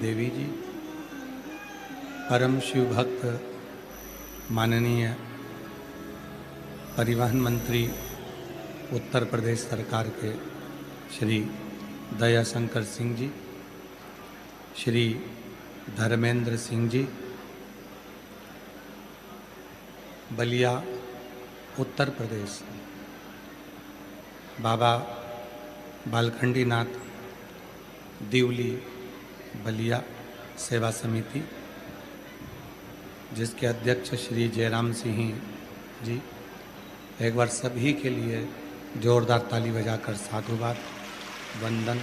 देवी जी, परम शिव भक्त माननीय परिवहन मंत्री उत्तर प्रदेश सरकार के श्री दयाशंकर सिंह जी, श्री धर्मेंद्र सिंह जी, बलिया उत्तर प्रदेश, बाबा बालखंडी नाथ दिवली बलिया सेवा समिति, जिसके अध्यक्ष श्री जयराम सिंह जी, एक बार सभी के लिए जोरदार ताली बजाकर साधुवाद, वंदन,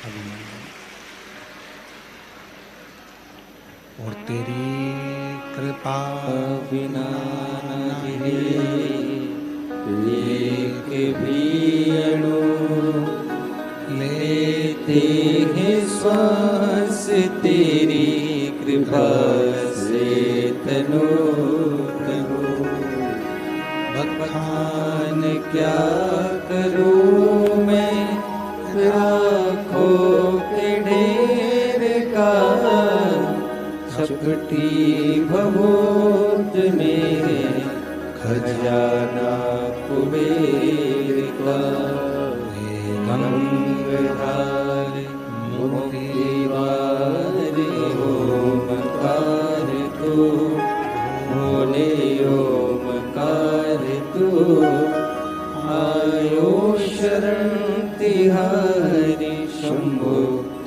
अभिनंदन। और तेरी कृपा बिना एक भी अणु लेते हैं श्वास, तेरी कृपा से तनो तनो। बखान क्या करूं मैं लाखों के ढेर का, छपटी बहुत मेरे खजाना कुबेर का। गंगाधार मुक्तिवार ओमकार तू, भोले ओमकार तू। आयो शरण तिहारी शंभो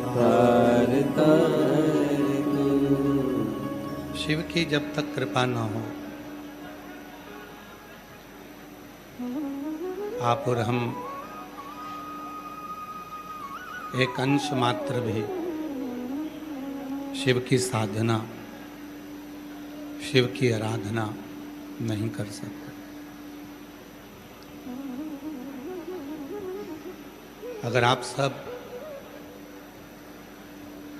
तार तार तू। शिव की जब तक कृपा न हो, आप और हम एक अंश मात्र भी शिव की साधना, शिव की आराधना नहीं कर सकते। अगर आप सब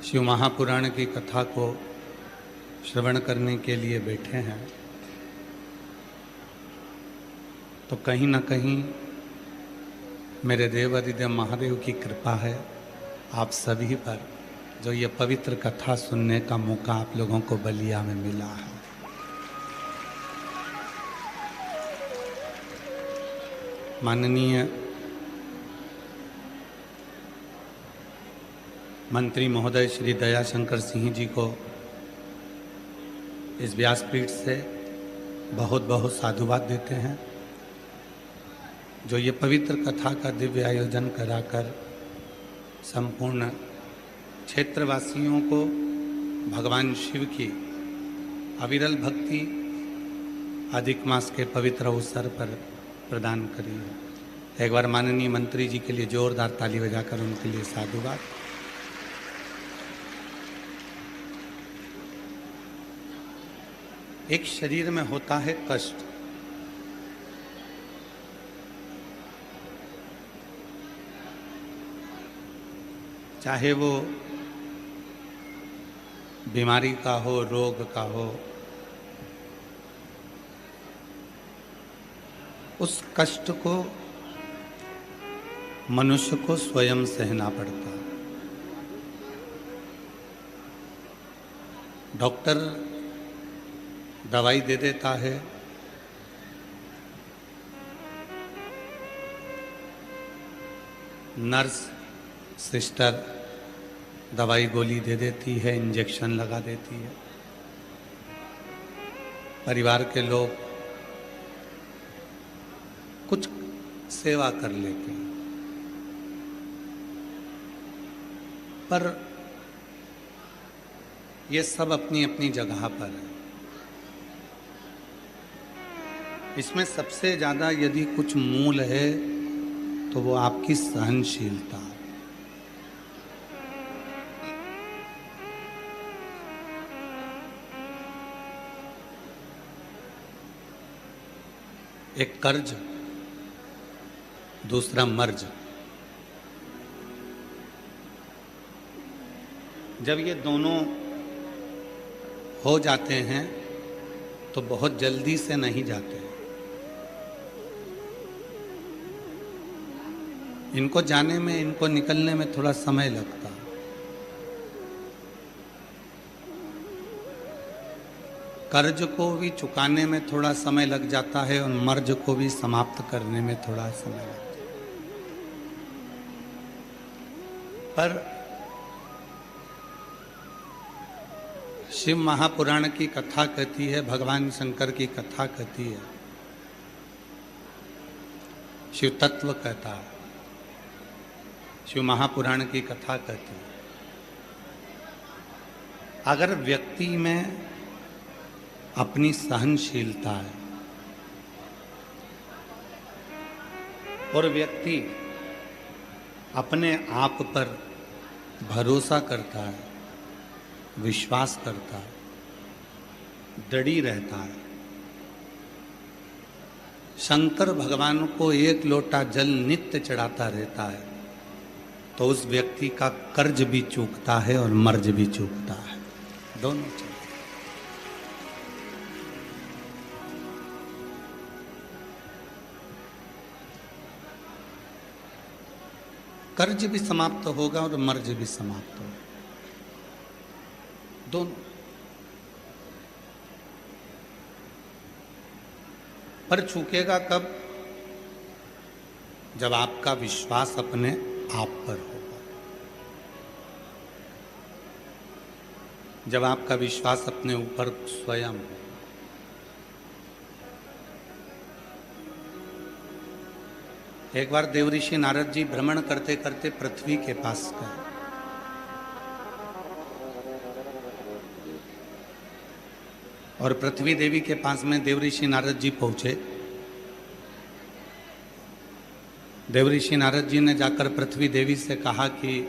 शिव महापुराण की कथा को श्रवण करने के लिए बैठे हैं, तो कहीं ना कहीं मेरे देव अधिदेव महादेव की कृपा है आप सभी पर, जो ये पवित्र कथा सुनने का मौका आप लोगों को बलिया में मिला है। माननीय मंत्री महोदय श्री दयाशंकर सिंह जी को इस व्यासपीठ से बहुत बहुत साधुवाद देते हैं, जो ये पवित्र कथा का दिव्य आयोजन कराकर संपूर्ण क्षेत्रवासियों को भगवान शिव की अविरल भक्ति अधिक मास के पवित्र अवसर पर प्रदान करी है। एक बार माननीय मंत्री जी के लिए जोरदार ताली बजाकर उनके लिए साधुवाद। एक शरीर में होता है कष्ट, चाहे वो बीमारी का हो, रोग का हो, उस कष्ट को मनुष्य को स्वयं सहना पड़ता है। डॉक्टर दवाई दे देता है, नर्स सिस्टर दवाई गोली दे देती है, इंजेक्शन लगा देती है, परिवार के लोग कुछ सेवा कर लेते हैं, पर ये सब अपनी अपनी जगह पर है। इसमें सबसे ज़्यादा यदि कुछ मूल है तो वो आपकी सहनशीलता। एक कर्ज, दूसरा मर्ज। जब ये दोनों हो जाते हैं तो बहुत जल्दी से नहीं जाते। इनको जाने में, इनको निकलने में थोड़ा समय लगता। कर्ज को भी चुकाने में थोड़ा समय लग जाता है और मर्ज को भी समाप्त करने में थोड़ा समय लगता है। पर शिव महापुराण की कथा कहती है, भगवान शंकर की कथा कहती है, शिव तत्व कहता है, शिव महापुराण की कथा कहती है, अगर व्यक्ति में अपनी सहनशीलता है और व्यक्ति अपने आप पर भरोसा करता है, विश्वास करता है, दृढ़ी रहता है, शंकर भगवान को एक लोटा जल नित्य चढ़ाता रहता है, तो उस व्यक्ति का कर्ज भी चूकता है और मर्ज भी चूकता है, दोनों चीज। कर्ज भी समाप्त होगा और मर्ज भी समाप्त होगा, दोनों। पर चूकेगा कब? जब आपका विश्वास अपने आप पर होगा, जब आपका विश्वास अपने ऊपर स्वयं हो। एक बार देवऋषि नारद जी भ्रमण करते करते पृथ्वी के पास गए। और पृथ्वी देवी के पास में देवऋषि नारद जी पहुंचे। देवऋषि नारद जी ने जाकर पृथ्वी देवी से कहा कि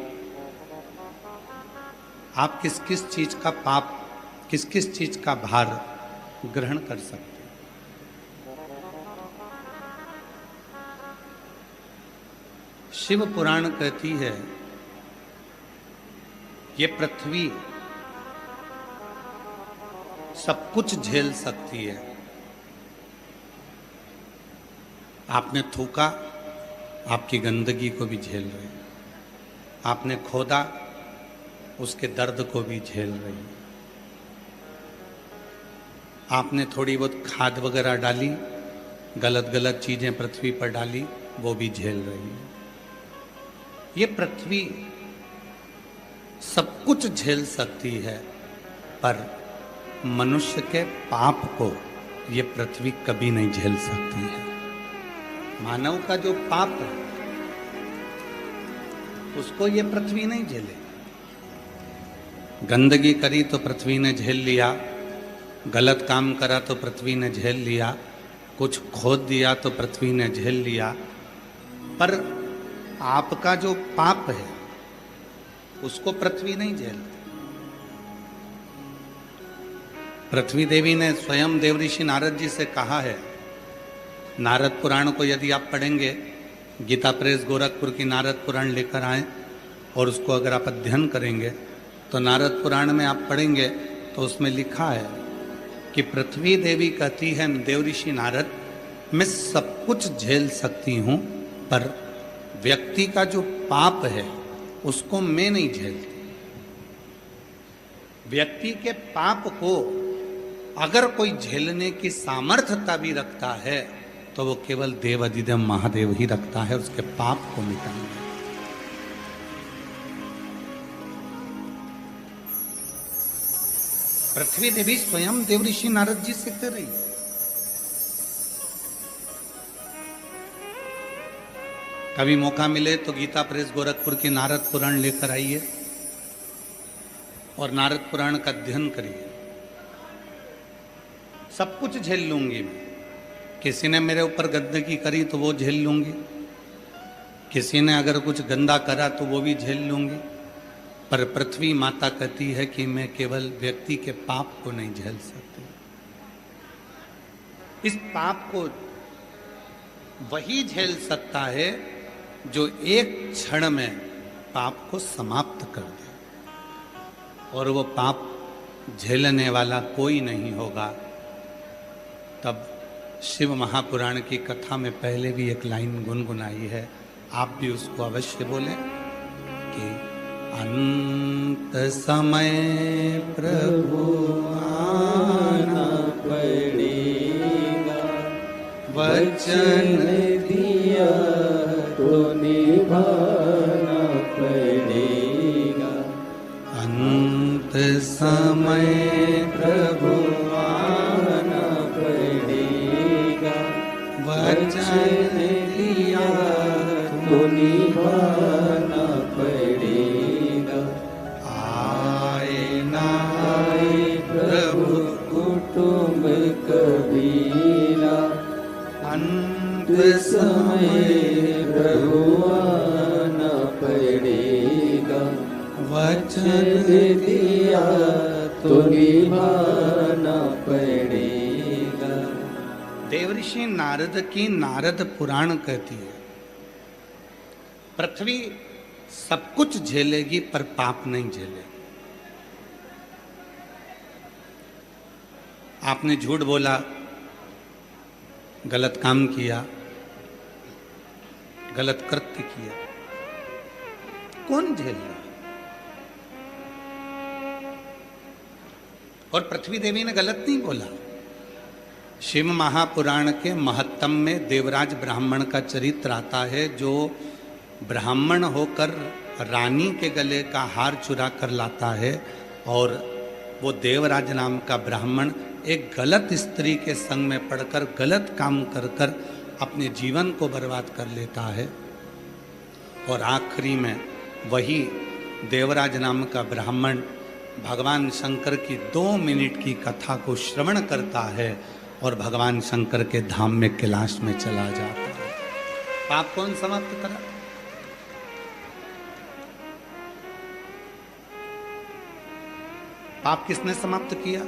आप किस किस चीज का पाप, किस किस चीज का भार ग्रहण कर सकते हैं। शिव पुराण कहती है ये पृथ्वी सब कुछ झेल सकती है। आपने थूका, आपकी गंदगी को भी झेल रही है। आपने खोदा, उसके दर्द को भी झेल रही है। आपने थोड़ी बहुत खाद वगैरह डाली, गलत गलत चीजें पृथ्वी पर डाली, वो भी झेल रही है। ये पृथ्वी सब कुछ झेल सकती है, पर मनुष्य के पाप को ये पृथ्वी कभी नहीं झेल सकती है। मानव का जो पाप है उसको ये पृथ्वी नहीं झेले। गंदगी करी तो पृथ्वी ने झेल लिया, गलत काम करा तो पृथ्वी ने झेल लिया, कुछ खोद दिया तो पृथ्वी ने झेल लिया, पर आपका जो पाप है उसको पृथ्वी नहीं झेलती। पृथ्वी देवी ने स्वयं देवऋषि नारद जी से कहा है, नारद पुराण को यदि आप पढ़ेंगे, गीता प्रेस गोरखपुर की नारद पुराण लेकर आए और उसको अगर आप अध्ययन करेंगे तो नारद पुराण में आप पढ़ेंगे तो उसमें लिखा है कि पृथ्वी देवी कहती है, देवऋषि नारद, मैं सब कुछ झेल सकती हूं, पर व्यक्ति का जो पाप है उसको मैं नहीं झेलती। व्यक्ति के पाप को अगर कोई झेलने की सामर्थ्यता भी रखता है तो वो केवल देव अधिदेव महादेव ही रखता है, उसके पाप को मिटाने। पृथ्वी देवी स्वयं देवऋषि नारद जी से कह रही है। कभी मौका मिले तो गीता प्रेस गोरखपुर की नारद पुराण लेकर आइए और नारद पुराण का अध्ययन करिए। सब कुछ झेल लूंगी मैं। किसी ने मेरे ऊपर गंदगी करी तो वो झेल लूंगी, किसी ने अगर कुछ गंदा करा तो वो भी झेल लूंगी, पर पृथ्वी माता कहती है कि मैं केवल व्यक्ति के पाप को नहीं झेल सकती। इस पाप को वही झेल सकता है जो एक क्षण में पाप को समाप्त कर दे, और वो पाप झेलने वाला कोई नहीं होगा। तब शिव महापुराण की कथा में पहले भी एक लाइन गुनगुनाई है, आप भी उसको अवश्य बोलें कि अंत समय प्रभु आना पड़ेगा, वचन दिया तो निभाना पड़ेगा। अंत समय प्रभु आना पड़ेगा, वचन दिया तो निभाना पड़ेगा। आए ना आए प्रभु कुटुंब कबीला, अंत समय प्रभु आना पड़ेगा, वचन दिया तो निभाना पड़ेगा। देवऋषि नारद की नारद पुराण कहती है, पृथ्वी सब कुछ झेलेगी पर पाप नहीं झेलेगी। आपने झूठ बोला, गलत काम किया, गलत कृत्य किया, कौन झेल रहा? और पृथ्वी देवी ने गलत नहीं बोला। शिव महापुराण के महत्तम में देवराज ब्राह्मण का चरित्र आता है, जो ब्राह्मण होकर रानी के गले का हार चुरा कर लाता है, और वो देवराज नाम का ब्राह्मण एक गलत स्त्री के संग में पड़कर गलत काम कर कर अपने जीवन को बर्बाद कर लेता है। और आखिरी में वही देवराज नाम का ब्राह्मण भगवान शंकर की 2 मिनट की कथा को श्रवण करता है और भगवान शंकर के धाम में कैलाश में चला जाता है। पाप कौन समाप्त करा? पाप किसने समाप्त किया?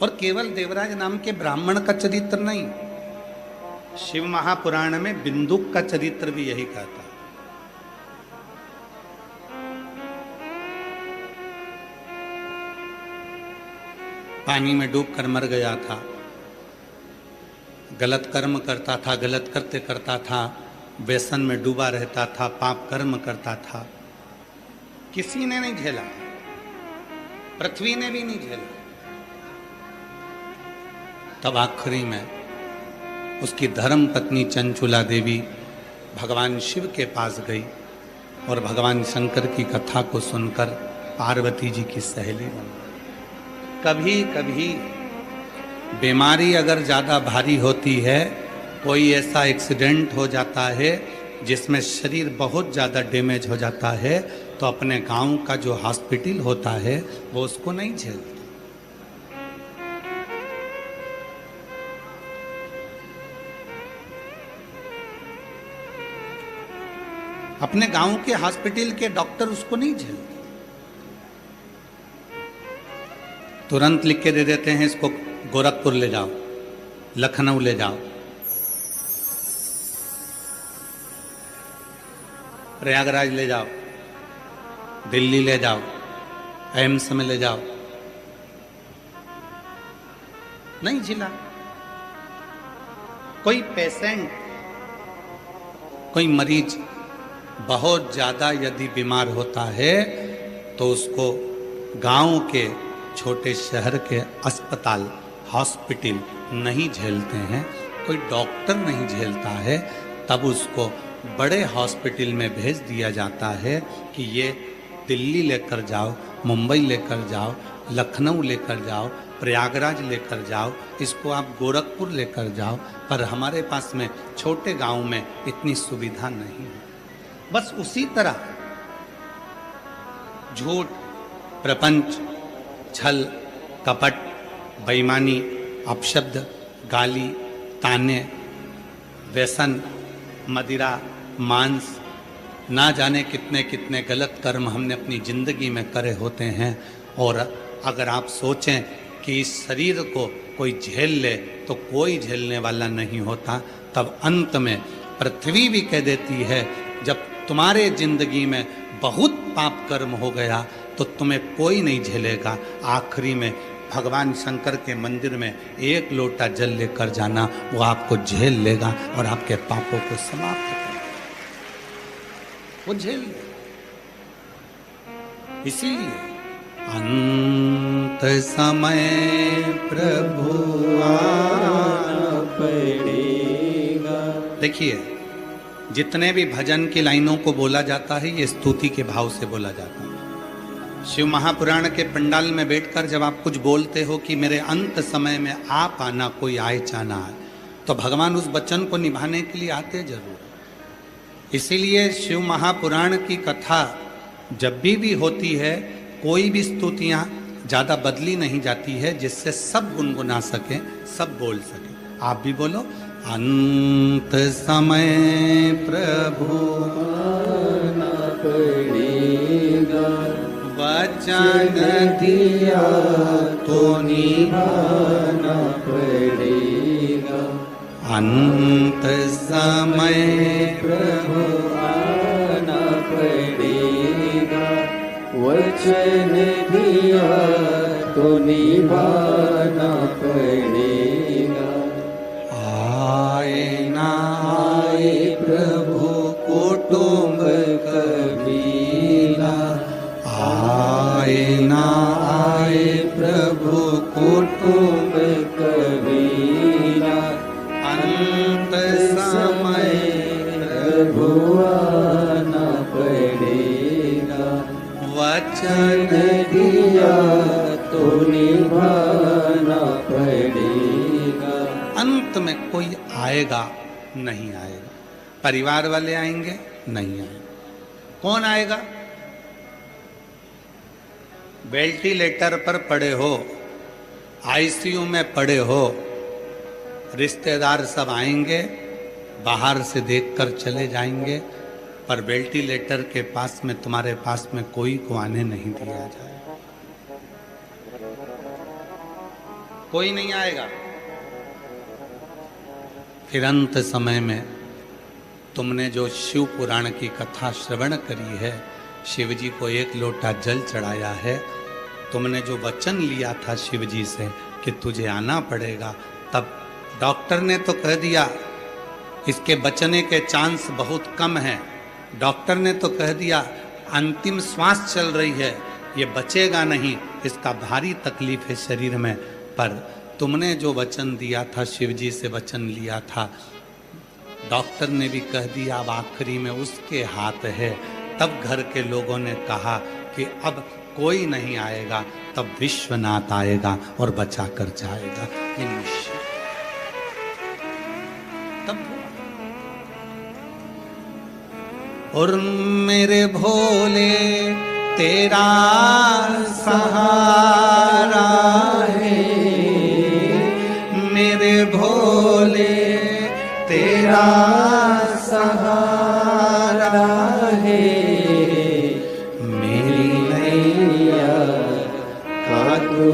और केवल देवराज नाम के ब्राह्मण का चरित्र नहीं, शिव महापुराण में बिंदुक का चरित्र भी यही कहता है। पानी में डूब कर मर गया था, गलत कर्म करता था, गलत कृत्य करता था, व्यसन में डूबा रहता था, पाप कर्म करता था। किसी ने नहीं झेला, पृथ्वी ने भी नहीं झेला। तब आखिरी में उसकी धर्म पत्नी चंचुला देवी भगवान शिव के पास गई और भगवान शंकर की कथा को सुनकर पार्वती जी की सहेली बन गई। कभी कभी बीमारी अगर ज़्यादा भारी होती है, कोई ऐसा एक्सीडेंट हो जाता है जिसमें शरीर बहुत ज़्यादा डैमेज हो जाता है, तो अपने गांव का जो हॉस्पिटल होता है वो उसको नहीं झेलता। अपने गांव के हॉस्पिटल के डॉक्टर उसको नहीं झेलते, तुरंत लिख के दे देते हैं, इसको गोरखपुर ले जाओ, लखनऊ ले जाओ, प्रयागराज ले जाओ, दिल्ली ले जाओ, एम्स में ले जाओ। नहीं झेला। कोई पेशेंट, कोई मरीज बहुत ज़्यादा यदि बीमार होता है तो उसको गांव के छोटे शहर के अस्पताल, हॉस्पिटल नहीं झेलते हैं, कोई डॉक्टर नहीं झेलता है, तब उसको बड़े हॉस्पिटल में भेज दिया जाता है कि ये दिल्ली लेकर जाओ, मुंबई लेकर जाओ, लखनऊ लेकर जाओ, प्रयागराज लेकर जाओ, इसको आप गोरखपुर लेकर जाओ। पर हमारे पास में छोटे गांव में इतनी सुविधा नहीं है। बस उसी तरह झूठ, प्रपंच, छल, कपट, बेईमानी, अपशब्द, गाली, ताने, व्यसन, मदिरा, मांस, ना जाने कितने कितने गलत कर्म हमने अपनी जिंदगी में करे होते हैं। और अगर आप सोचें कि इस शरीर को कोई झेल ले तो कोई झेलने वाला नहीं होता, तब अंत में पृथ्वी भी कह देती है, जब तुम्हारे जिंदगी में बहुत पाप कर्म हो गया तो तुम्हें कोई नहीं झेलेगा। आखिरी में भगवान शंकर के मंदिर में 1 लोटा जल लेकर जाना, वो आपको झेल लेगा और आपके पापों को समाप्त करेगा। वो झेल ले। इसीलिए अंत समय प्रभु आना पड़ेगा। देखिए, जितने भी भजन की लाइनों को बोला जाता है ये स्तुति के भाव से बोला जाता है। शिव महापुराण के पंडाल में बैठकर जब आप कुछ बोलते हो कि मेरे अंत समय में आप आना, कोई आए चाना है, तो भगवान उस वचन को निभाने के लिए आते जरूर। इसीलिए शिव महापुराण की कथा जब भी होती है, कोई भी स्तुतियां ज्यादा बदली नहीं जाती है, जिससे सब गुनगुना सके, सब बोल सके। आप भी बोलो, अंत समय प्रभु आना पड़ेगा। वचन दिया तो निभाना पड़ेगा। अंत समय प्रभु आना पड़ेगा। वचन दिया तो निभाना पड़ेगा। आए ना आए प्रभु कुटुंब कबीला, आए ना आए प्रभु कुटुंब कबीला। अंत समय प्रभु आना पड़ेगा। वचन दिया तो निभाना पड़ेगा। अंत में कोई आएगा नहीं आएगा। परिवार वाले आएंगे नहीं आएंगे। कौन आएगा? वेंटिलेटर पर पड़े हो, आईसीयू में पड़े हो, रिश्तेदार सब आएंगे, बाहर से देखकर चले जाएंगे, पर वेंटिलेटर के पास में, तुम्हारे पास में कोई को आने नहीं दिया जाएगा। कोई नहीं आएगा। फिर अंत समय में तुमने जो शिव पुराण की कथा श्रवण करी है, शिव जी को एक लोटा जल चढ़ाया है, तुमने जो वचन लिया था शिव जी से कि तुझे आना पड़ेगा, तब डॉक्टर ने तो कह दिया इसके बचने के चांस बहुत कम हैं। डॉक्टर ने तो कह दिया अंतिम श्वास चल रही है, ये बचेगा नहीं, इसका भारी तकलीफ है शरीर में। पर तुमने जो वचन दिया था, शिव जी से वचन लिया था, डॉक्टर ने भी कह दिया अब आखिरी में उसके हाथ है। तब घर के लोगों ने कहा कि अब कोई नहीं आएगा, तब विश्वनाथ आएगा और बचा कर जाएगा। ये निश्चय। तब और मेरे भोले तेरा सहारा है, मेरे भोले तेरा सहारा है, मेरी नैया का तू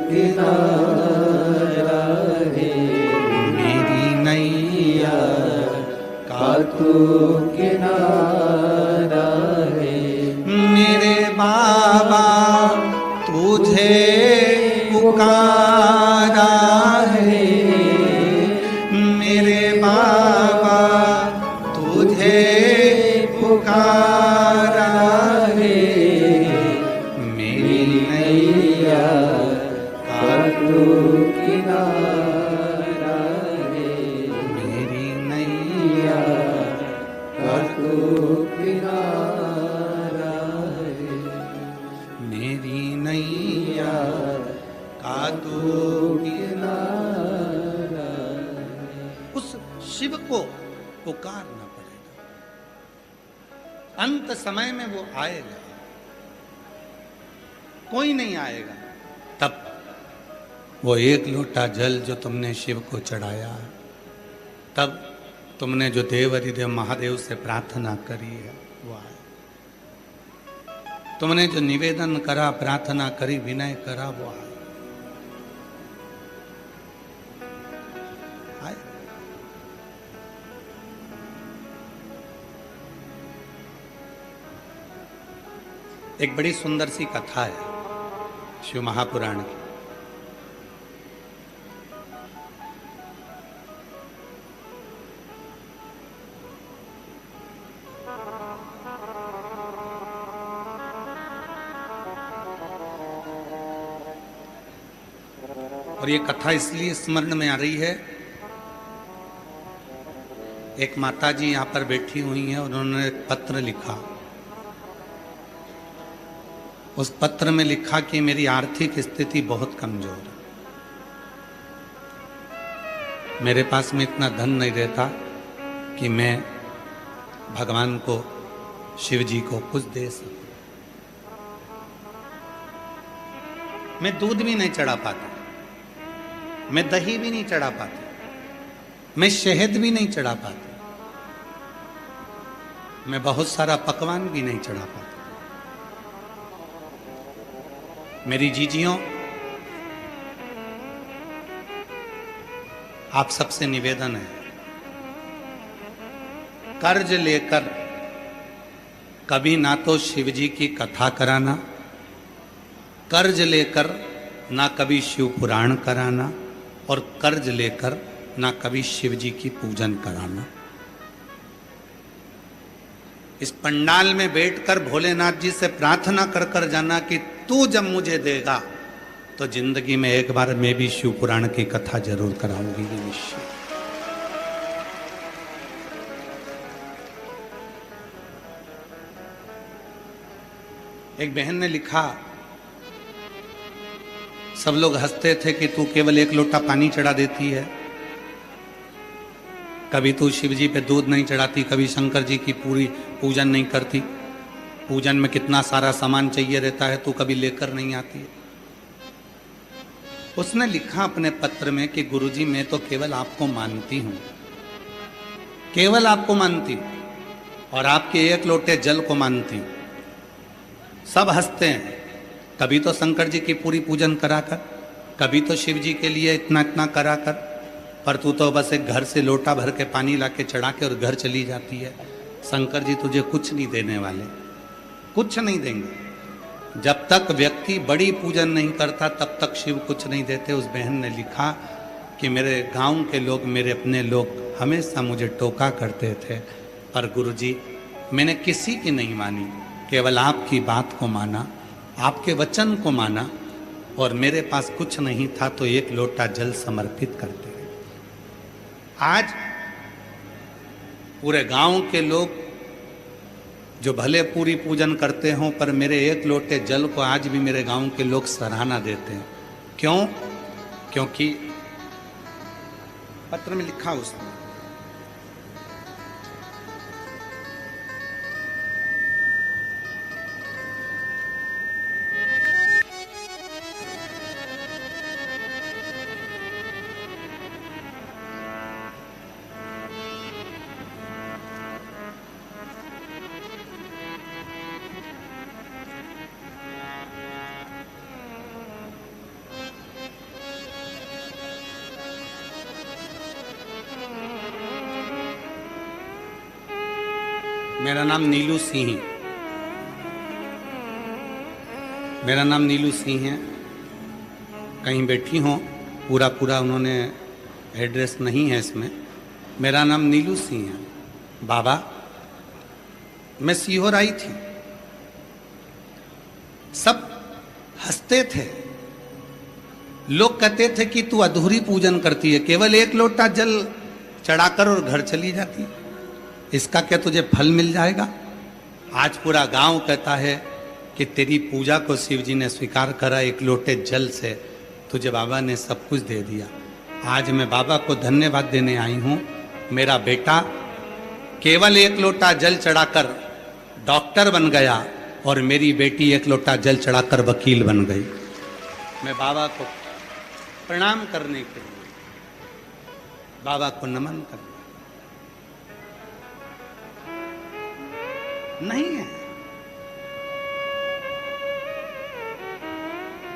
किनारा है। मेरी नैया का तू किनारा है। मेरे बाबा तुझे पुकारा है, मेरे बाबा तुझे पुकारा है, मेरी नैया का तू किनारा है। मेरी नैया का तू किनारा है। मेरी नैया का तू किनारा। उस शिव को पुकारना पड़ेगा। अंत समय में वो आएगा, कोई नहीं आएगा। तब वो एक लोटा जल जो तुमने शिव को चढ़ाया, तब तुमने जो देव अधिदेव महादेव से प्रार्थना करी है वो आए। तुमने जो निवेदन करा, प्रार्थना करी, विनय करा, वो आए। आए। एक बड़ी सुंदर सी कथा है शिव महापुराण की। और ये कथा इसलिए स्मरण में आ रही है, एक माता जी यहाँ पर बैठी हुई हैं, उन्होंने एक पत्र लिखा। उस पत्र में लिखा कि मेरी आर्थिक स्थिति बहुत कमजोर है, मेरे पास में इतना धन नहीं रहता कि मैं भगवान को, शिव जी को कुछ दे सकूं। मैं दूध भी नहीं चढ़ा पाता, मैं दही भी नहीं चढ़ा पाता, मैं शहद भी नहीं चढ़ा पाता, मैं बहुत सारा पकवान भी नहीं चढ़ा पाता। मेरी जीजियों, आप सबसे निवेदन है, कर्ज लेकर कभी ना तो शिव जी की कथा कराना, कर्ज लेकर ना कभी शिव पुराण कराना, और कर्ज लेकर ना कभी शिव जी की पूजन कराना। इस पंडाल में बैठकर भोलेनाथ जी से प्रार्थना कर कर जाना कि तू जब मुझे देगा तो जिंदगी में एक बार मैं भी शिव पुराण की कथा जरूर कराऊंगी, ये निश्चय। एक बहन ने लिखा, सब लोग हंसते थे कि तू केवल एक लोटा पानी चढ़ा देती है, कभी तू शिव जी पे दूध नहीं चढ़ाती, कभी शंकर जी की पूरी पूजन नहीं करती, पूजन में कितना सारा सामान चाहिए रहता है, तू कभी लेकर नहीं आती है। उसने लिखा अपने पत्र में कि गुरुजी मैं तो केवल आपको मानती हूं, केवल आपको मानती हूं, और आपके एक लोटे जल को मानती हूं। सब हंसते हैं, कभी तो शंकर जी की पूरी पूजन कराकर, कभी तो शिव जी के लिए इतना इतना कराकर, पर तू तो बस एक घर से लोटा भर के पानी लाके चढ़ा के और घर चली जाती है। शंकर जी तुझे कुछ नहीं देने वाले, कुछ नहीं देंगे। जब तक व्यक्ति बड़ी पूजन नहीं करता तब तक शिव कुछ नहीं देते। उस बहन ने लिखा कि मेरे गांव के लोग, मेरे अपने लोग हमेशा मुझे टोका करते थे, पर गुरुजी मैंने किसी की नहीं मानी, केवल आपकी बात को माना, आपके वचन को माना, और मेरे पास कुछ नहीं था तो एक लोटा जल समर्पित करते रहे। आज पूरे गांव के लोग जो भले पूरी पूजन करते हों, पर मेरे एक लोटे जल को आज भी मेरे गांव के लोग सराहना देते हैं। क्यों? क्योंकि पत्र में लिखा उसने, मेरा नाम नीलू सिंह है, मेरा नाम नीलू सिंह है। कहीं बैठी हो, पूरा पूरा उन्होंने एड्रेस नहीं है इसमें। मेरा नाम नीलू सिंह है। बाबा, मैं सीहोर आई थी, सब हंसते थे, लोग कहते थे कि तू अधूरी पूजन करती है, केवल एक लोटा जल चढ़ाकर और घर चली जाती है, इसका क्या तुझे फल मिल जाएगा? आज पूरा गांव कहता है कि तेरी पूजा को शिव जी ने स्वीकार करा, एक लोटे जल से तुझे बाबा ने सब कुछ दे दिया। आज मैं बाबा को धन्यवाद देने आई हूं। मेरा बेटा केवल एक लोटा जल चढ़ाकर डॉक्टर बन गया और मेरी बेटी एक लोटा जल चढ़ाकर वकील बन गई। मैं बाबा को प्रणाम करने के लिए, बाबा को नमन करने नहीं है।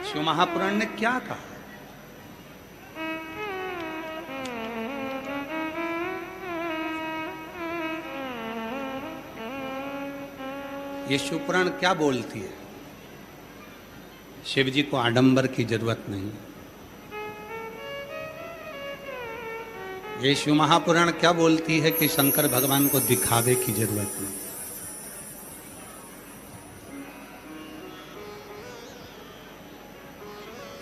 शिव महापुराण ने क्या कहा? ये शिव पुराण क्या बोलती है? शिव जी को आडंबर की जरूरत नहीं। ये शिव महापुराण क्या बोलती है कि शंकर भगवान को दिखावे की जरूरत नहीं।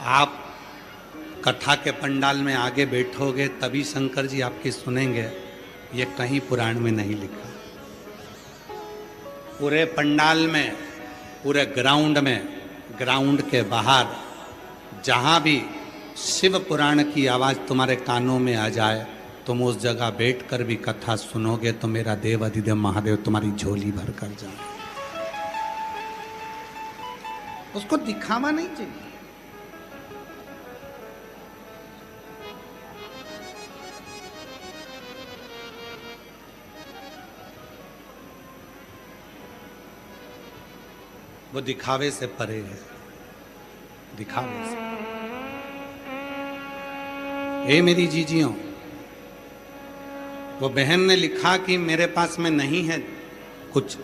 आप कथा के पंडाल में आगे बैठोगे तभी शंकर जी आपकी सुनेंगे, ये कहीं पुराण में नहीं लिखा। पूरे पंडाल में, पूरे ग्राउंड में, ग्राउंड के बाहर जहाँ भी शिव पुराण की आवाज़ तुम्हारे कानों में आ जाए, तुम उस जगह बैठकर भी कथा सुनोगे तो मेरा देव अधिदेव महादेव तुम्हारी झोली भर कर जाए। उसको दिखावा नहीं चाहिए। वो दिखावे से परे है, दिखावे से। हे मेरी जीजियों, वो बहन ने लिखा कि मेरे पास में नहीं है कुछ,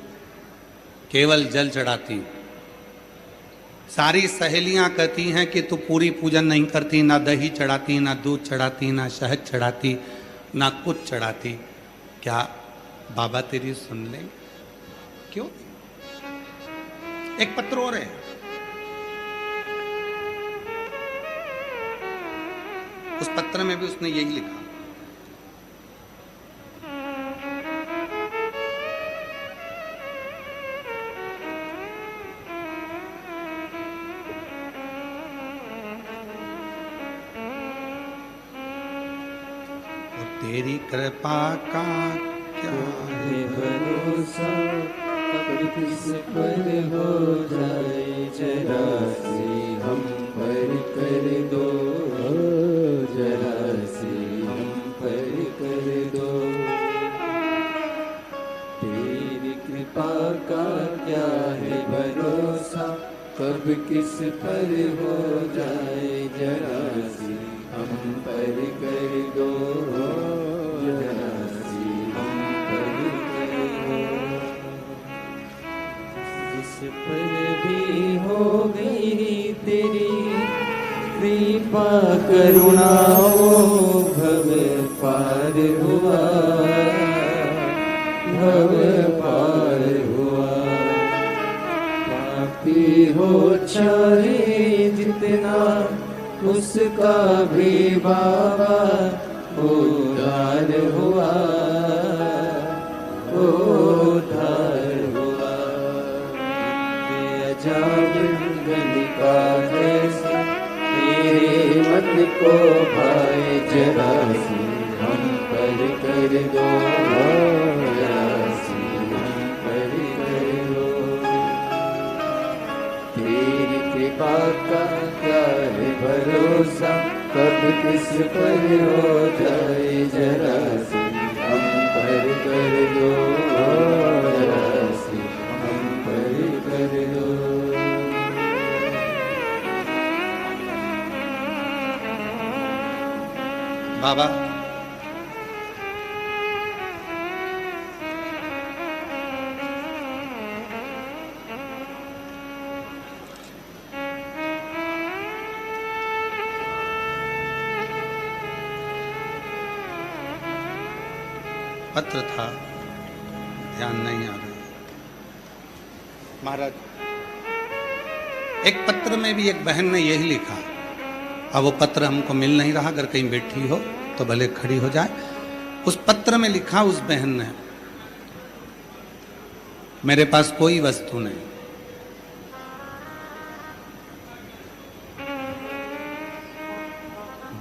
केवल जल चढ़ाती। सारी सहेलियां कहती हैं कि तू पूरी पूजन नहीं करती, ना दही चढ़ाती, ना दूध चढ़ाती, ना शहद चढ़ाती, ना कुछ चढ़ाती। क्या बाबा तेरी सुन ले? क्यों? एक पत्र और है, उस पत्र में भी उसने यही लिखा। और तेरी कृपा का क्या है भरोसा, अब किस पर हो जाए जरा सी हम पर कर दो, जरा सी हम पर कर दो। तेरी कृपा का क्या है भरोसा, कब किस पर हो जाए जरा सी हम पर कर दो, जरा सी हम पर कर दो। जिस पर भी हो गई तेरी कृपा करुणा, वो भव पार हुआ, भव पार हुआ। पापी हो चाहे जितना, उसका भी बाबा उद्धार हुआ, उद्धार हुआ। अजाब गलिका जैसे तेरे मत को भाई जरा सी हम पर कर दो, जरा सी हम पर कर दो। तेरी कृपा का क्या है भरोसा, कब किस पर हो जाए जरा सी हम पर कर दो, जरा सी हम पर कर दो। बाबा पत्र था, ध्यान नहीं आ रहा महाराज। एक पत्र में भी एक बहन ने यही लिखा। अब वो पत्र हमको मिल नहीं रहा, अगर कहीं बैठी हो तो भले खड़ी हो जाए। उस पत्र में लिखा उस बहन ने, मेरे पास कोई वस्तु नहीं,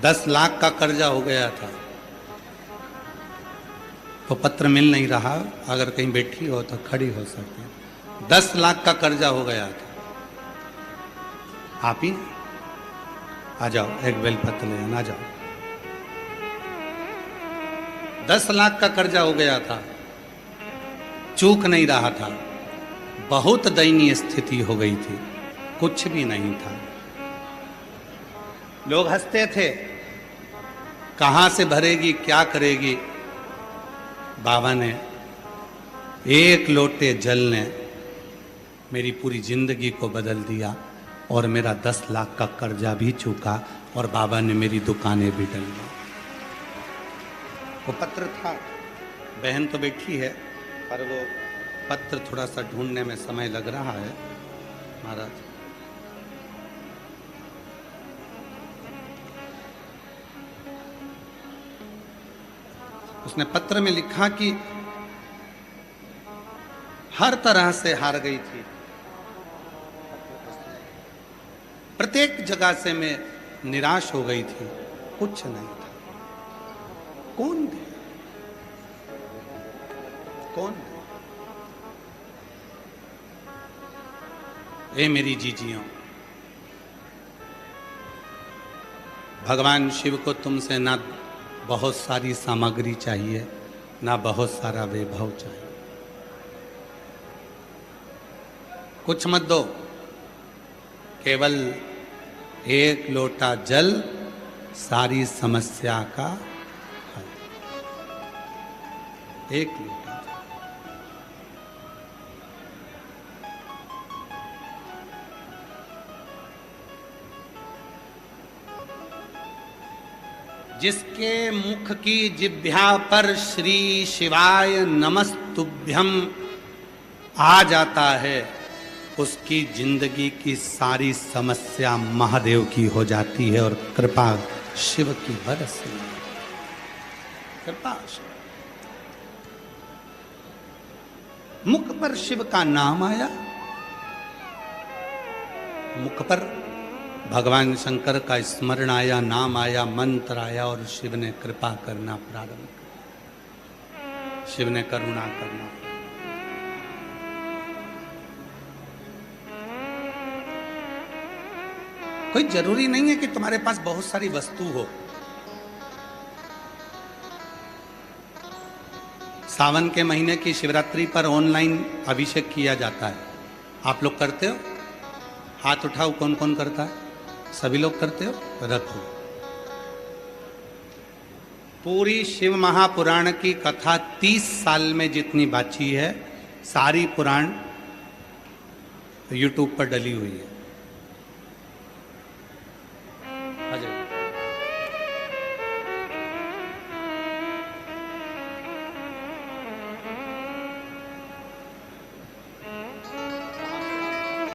$10 लाख का कर्जा हो गया था, तो पत्र मिल नहीं रहा, अगर कहीं बैठी हो तो खड़ी हो सकती है। 10 लाख का कर्जा हो गया था, आप ही आ जाओ, एक बेलपत्र ले आना, जाओ। 10 लाख का कर्जा हो गया था, चूक नहीं रहा था, बहुत दयनीय स्थिति हो गई थी, कुछ भी नहीं था। लोग हंसते थे, कहां से भरेगी, क्या करेगी। बाबा ने एक लोटे जल ने मेरी पूरी जिंदगी को बदल दिया, और मेरा 10 लाख का कर्जा भी चूका, और बाबा ने मेरी दुकानें भी डलवा। वो पत्र था, बहन तो बैठी है, पर वो पत्र थोड़ा सा ढूंढने में समय लग रहा है महाराज। उसने पत्र में लिखा कि हर तरह से हार गई थी, प्रत्येक जगह से मैं निराश हो गई थी, कुछ नहीं था। कौन दे? कौन दे? ए मेरी जीजियों, भगवान शिव को तुमसे ना बहुत सारी सामग्री चाहिए, ना बहुत सारा वैभव चाहिए। कुछ मत दो, केवल एक लोटा जल सारी समस्या का हल। एक लोटा जल। जिसके मुख की जिह्वा पर श्री शिवाय नमस्तुभ्यम आ जाता है, उसकी जिंदगी की सारी समस्या महादेव की हो जाती है और कृपा शिव की बरसती है। कृपा शिव। मुख पर शिव का नाम आया, मुख पर भगवान शंकर का स्मरण आया, नाम आया, मंत्र आया और शिव ने कृपा करना प्रारंभ किया, शिव ने करुणा करना। कोई जरूरी नहीं है कि तुम्हारे पास बहुत सारी वस्तु हो। सावन के महीने की शिवरात्रि पर ऑनलाइन अभिषेक किया जाता है, आप लोग करते हो? हाथ उठाओ, कौन कौन करता है? सभी लोग करते हो? रखो। पूरी शिव महापुराण की कथा 30 साल में जितनी बाची है, सारी पुराण यूट्यूब पर डली हुई है।